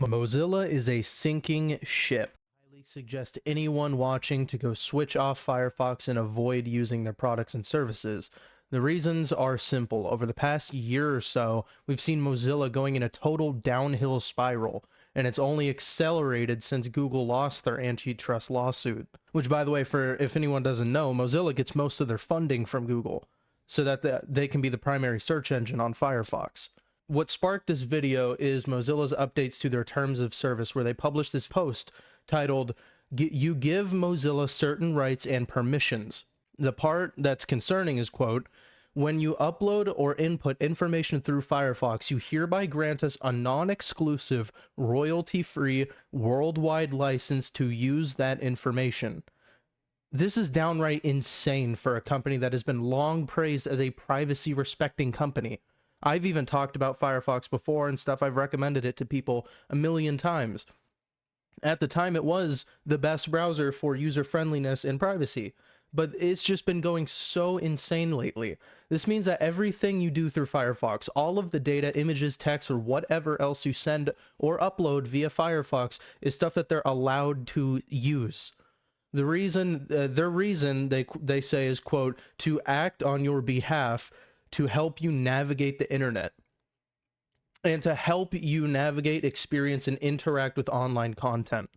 Mozilla is a sinking ship. I highly suggest anyone watching to go switch off Firefox and avoid using their products and services. The reasons are simple. Over the past year or so, we've seen Mozilla going in a total downhill spiral, and it's only accelerated since Google lost their antitrust lawsuit. Which, by the way, for if anyone doesn't know, Mozilla gets most of their funding from Google, so that they can be the primary search engine on Firefox. What sparked this video is Mozilla's updates to their terms of service, where they published this post titled, "You give Mozilla certain rights and permissions." The part that's concerning is, quote, "When you upload or input information through Firefox, you hereby grant us a non-exclusive, royalty-free, worldwide license to use that information." This is downright insane for a company that has been long praised as a privacy-respecting company. I've even talked about Firefox before and stuff. I've recommended it to people a million times. At the time, it was the best browser for user-friendliness and privacy, but it's just been going so insane lately. This means that everything you do through Firefox, all of the data, images, text, or whatever else you send or upload via Firefox is stuff that they're allowed to use. The reason, their reason, they say is, quote, "to act on your behalf to help you navigate the internet and to help you navigate, experience, and interact with online content."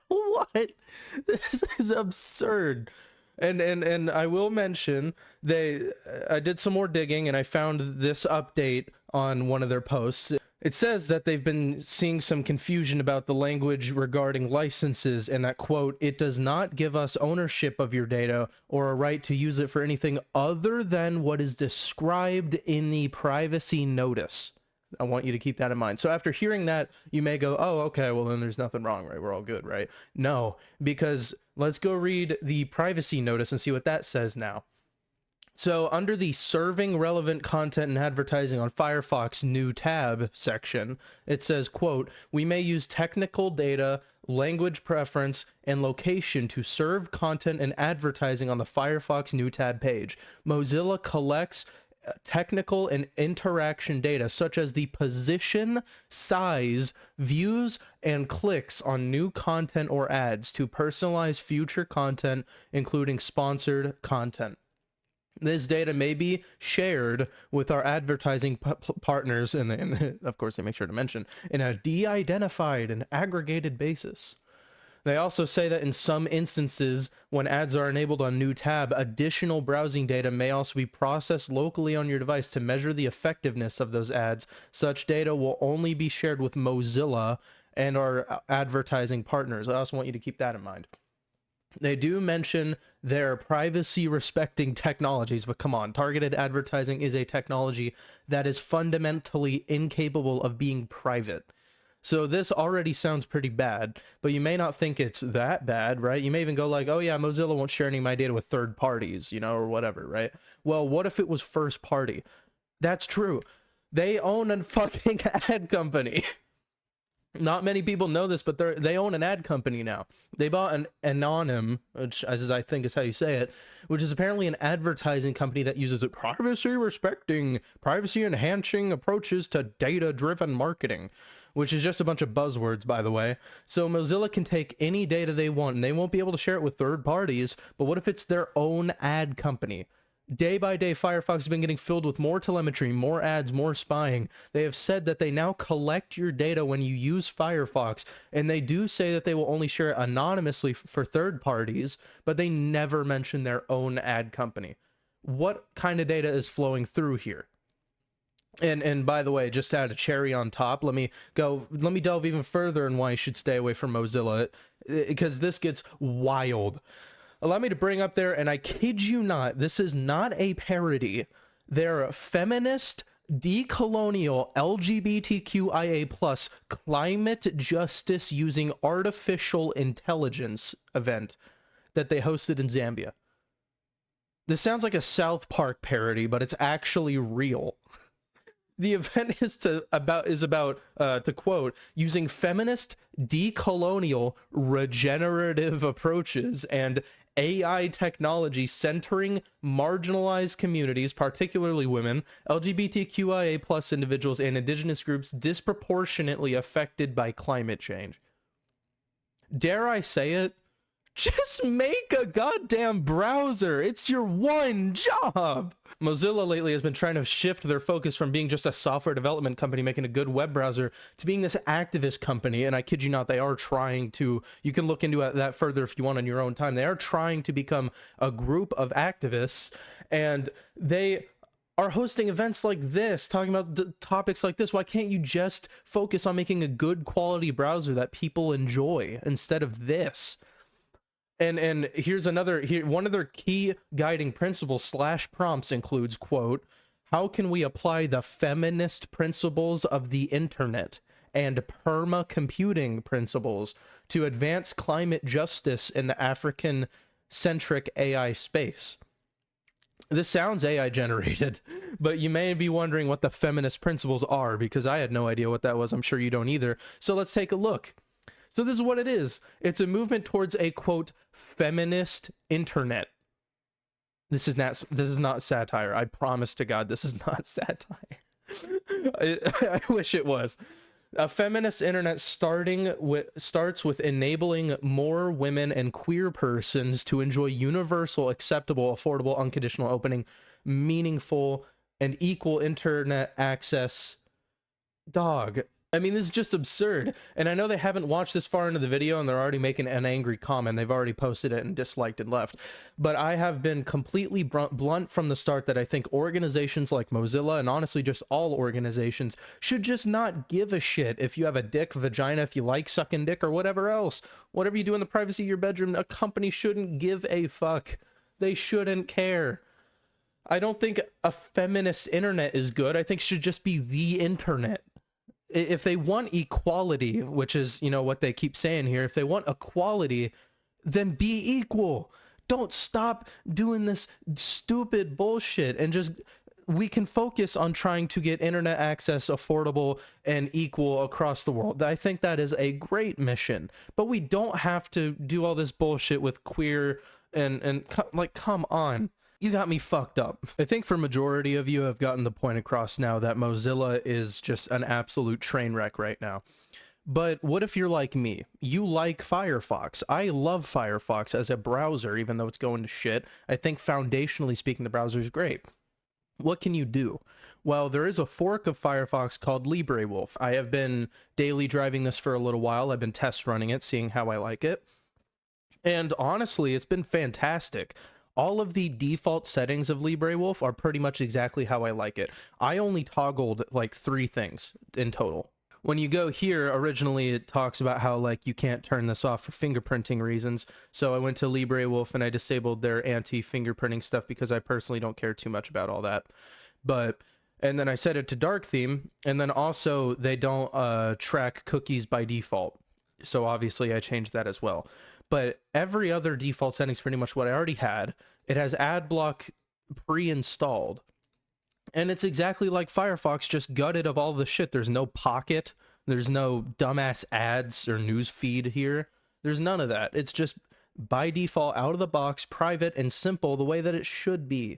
What? This is absurd. And I will mention, I did some more digging and I found this update on one of their posts. It says that they've been seeing some confusion about the language regarding licenses, and that, quote, "it does not give us ownership of your data or a right to use it for anything other than what is described in the privacy notice." I want you to keep that in mind. So after hearing that, you may go, "Oh, okay, well then there's nothing wrong, right? We're all good, right?" No, because let's go read the privacy notice and see what that says now. So under the serving relevant content and advertising on Firefox new tab section, it says, quote, "we may use technical data, language preference, and location to serve content and advertising on the Firefox new tab page. Mozilla collects technical and interaction data such as the position, size, views, and clicks on new content or ads to personalize future content, including sponsored content. This data may be shared with our advertising partners," and of course they make sure to mention, "in a de-identified and aggregated basis." They also say that in some instances, when ads are enabled on new tab, additional browsing data may also be processed locally on your device to measure the effectiveness of those ads. Such data will only be shared with Mozilla and our advertising partners. I also want you to keep that in mind. They do mention their privacy-respecting technologies, but come on, targeted advertising is a technology that is fundamentally incapable of being private. So this already sounds pretty bad, but you may not think it's that bad, right? You may even go like, "Oh yeah, Mozilla won't share any of my data with third parties, you know, or whatever," right? Well, what if it was first party? That's true. They own a fucking ad company. Not many people know this, but they own an ad company now. They bought an Anonym, which, as I think is how you say it, which is apparently an advertising company that uses privacy-respecting, privacy-enhancing approaches to data-driven marketing, which is just a bunch of buzzwords, by the way. So Mozilla can take any data they want, and they won't be able to share it with third parties, but what if it's their own ad company? Day by day, Firefox has been getting filled with more telemetry, more ads, more spying. They have said that they now collect your data when you use Firefox, and they do say that they will only share it anonymously for third parties, but they never mention their own ad company. What kind of data is flowing through here? And by the way, just to add a cherry on top, let me delve even further in why you should stay away from Mozilla, because this gets wild. Allow me to bring up there, and I kid you not, this is not a parody. They're a feminist, decolonial, LGBTQIA+, climate justice using artificial intelligence event that they hosted in Zambia. This sounds like a South Park parody, but it's actually real. The event is about, to quote, "using feminist, decolonial, regenerative approaches and AI technology centering marginalized communities, particularly women, LGBTQIA plus individuals, and indigenous groups disproportionately affected by climate change. Dare I say it? Just make a goddamn browser. It's your one job. Mozilla lately has been trying to shift their focus from being just a software development company making a good web browser to being this activist company. And I kid you not, they are trying to, you can look into that further if you want on your own time. They are trying to become a group of activists, and they are hosting events like this, talking about topics like this. Why can't you just focus on making a good quality browser that people enjoy instead of this? And here's another, one of their key guiding principles / prompts includes, quote, how can we apply the feminist principles of the internet and perma computing principles to advance climate justice in the African centric AI space? This sounds AI generated, but you may be wondering what the feminist principles are, because I had no idea what that was. I'm sure you don't either. So let's take a look. So this is what it is. It's a movement towards a, quote, feminist internet. This is not satire. I promise to God, this is not satire. I wish it was. A feminist internet starts with enabling more women and queer persons to enjoy universal, acceptable, affordable, unconditional, opening, meaningful, and equal internet access. Dog. I mean, this is just absurd. And I know they haven't watched this far into the video and they're already making an angry comment. They've already posted it and disliked and left. But I have been completely blunt from the start that I think organizations like Mozilla, and honestly just all organizations, should just not give a shit if you have a dick, vagina, if you like sucking dick, or whatever else. Whatever you do in the privacy of your bedroom, a company shouldn't give a fuck. They shouldn't care. I don't think a feminist internet is good. I think it should just be the internet. If they want equality, which is, you know, what they keep saying here, if they want equality, then be equal. Don't stop doing this stupid bullshit, and just, we can focus on trying to get internet access affordable and equal across the world. I think that is a great mission, but we don't have to do all this bullshit with queer and like, come on. You got me fucked up. I think for majority of you have gotten the point across now that Mozilla is just an absolute train wreck right now. But what if you're like me? You like Firefox. I love Firefox as a browser, even though it's going to shit. I think foundationally speaking, the browser is great. What can you do? Well, there is a fork of Firefox called LibreWolf. I have been daily driving this for a little while. I've been test running it, seeing how I like it. And honestly, it's been fantastic. All of the default settings of LibreWolf are pretty much exactly how I like it. I only toggled like 3 things in total. When you go here, originally it talks about how like you can't turn this off for fingerprinting reasons. So I went to LibreWolf and I disabled their anti-fingerprinting stuff because I personally don't care too much about all that. And then I set it to dark theme, and then also they don't track cookies by default. So obviously I changed that as well. But every other default setting is pretty much what I already had. It has ad block pre-installed. And it's exactly like Firefox, just gutted of all the shit. There's no pocket. There's no dumbass ads or news feed here. There's none of that. It's just by default, out of the box, private and simple, the way that it should be.